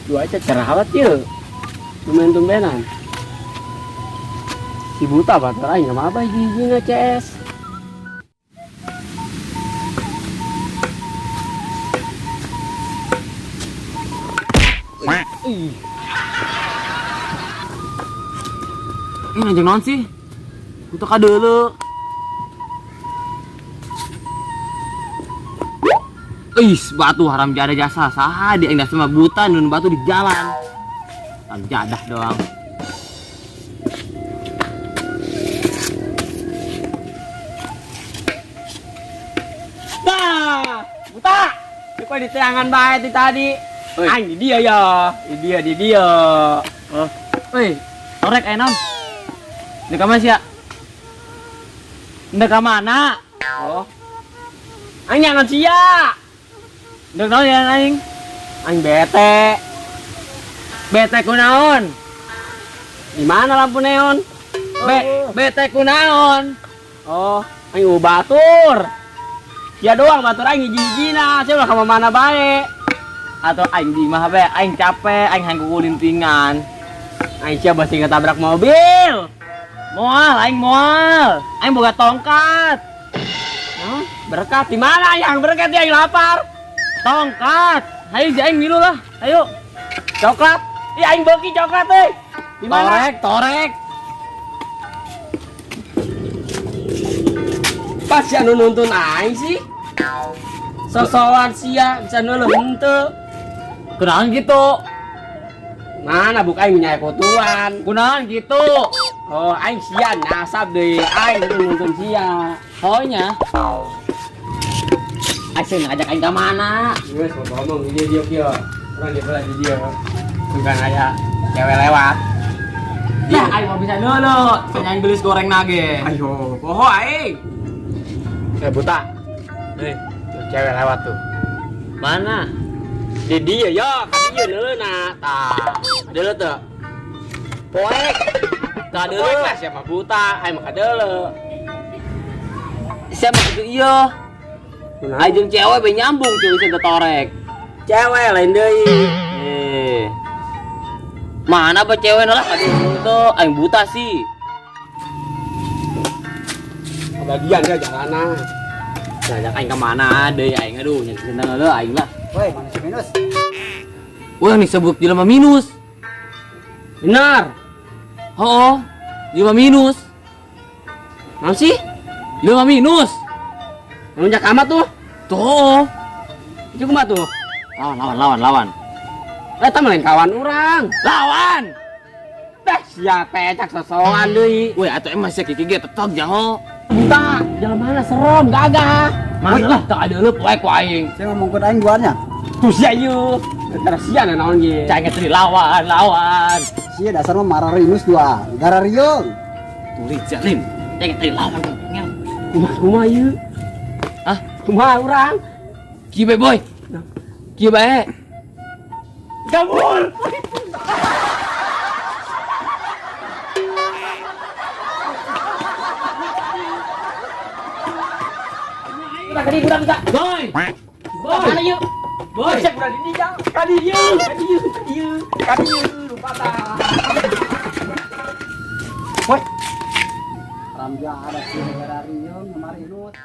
Cuaca cerah banget ya. Tumben-tumbenan. Si buta batur aing mah apa giginya CS. Ih. Ini anjing naon sih? Buta ka deuleu. Is batu haram jada jasa saha di aing dasar mah buta nun batu di jalan. Haram jadah doang. Dah, buta. Kok di teangan bae ti tadi. Aing di dia ya. Di dia. Oh. Woi, torek enom. Ndek mana sih ya? Ndek mana? Oh. Aing nyangon sia. Ndek naon ya aing? Aing bete. Bete kunaon? Di mana lampu neon? Bete kunaon? Oh, aing batur. Ya doang batur aing hiji-hijina, saya ulah ka mana bae. Atau aing di mah bae, aing capek, aing hang kulintingan. Aing sia basi ngetabrak mobil. Moal, aing moal. Aing boga tongkat. Hah? Berkat di mana yang berkat yang lapar? Tongkat. Ayo si aing milu lah. Ayo. Coklat. Ih aing beuki coklat euy. Di mana? Torek. Pas ya nuntun aing sih. Sosokan sia bisa nuleuh henteu. Kunaon gitu? Mana buka aing nyaya kotuan. Kunaon gitu? Oh, aing sia nyasab deui. Aing nuntun sia. Honya. Aing ngajak aing ka mana? Geus ngomong di dia kieu. Urang di bala di dia. Bukan aya cewek lewat. Ya, aing mau bisa dulu. Penyanyi gelis goreng nage. Ayo, poho aing. Buta. Nih, tuh cewek lewat tuh. Mana? Di dia ya, ka dia neuleuna. Tah, deuleu teu. Poek. Tah deuleu. Poek siapa buta, aing mah ka deuleu. Siapa kitu ieu? Aing jeung cewek be nyambung cuy sing torek. Cewek lain deui. Mana ba cewek lah ka ditu aing buta sih. Bagian dia jalanan. Ngajak aing ke mana deui aing aduh nya cenah heuleuh aing lah. Woi, manusia minus. Wah, nih sebut jelema minus. Benar. Oh, jelema minus. Naon sih? Jelema minus. Nunjak amat tuh. Tuh. Itu kumaha tuh? Lawan. Eta mah lain kawan urang. Lawan. Teh sia pecak sosokan deui. Woi, atuh emang sia kiki ge tetep jango. Buta, jalan mana serem, gagah. Mana lah, tak ada lu poek ku aing. Saya ngomong ke aing guanya. Tuh sia ieu. Terus sia naon ge. Cai ngetri lawan. Sia dasar mah marah rinus dua. Gara riung. Tulis jalin. Cai ngetri lawan tuh. Kumaha ieu? Ah, kumaha urang? Kieu bae boy. Kieu bae. Kabur. Kadi budak bisa. Boy. Mana yuk? Boy, cek budak ini jang. Kadi yuk. Lupa ta. Woi. Ramja ada sih gara riung kemarin nut.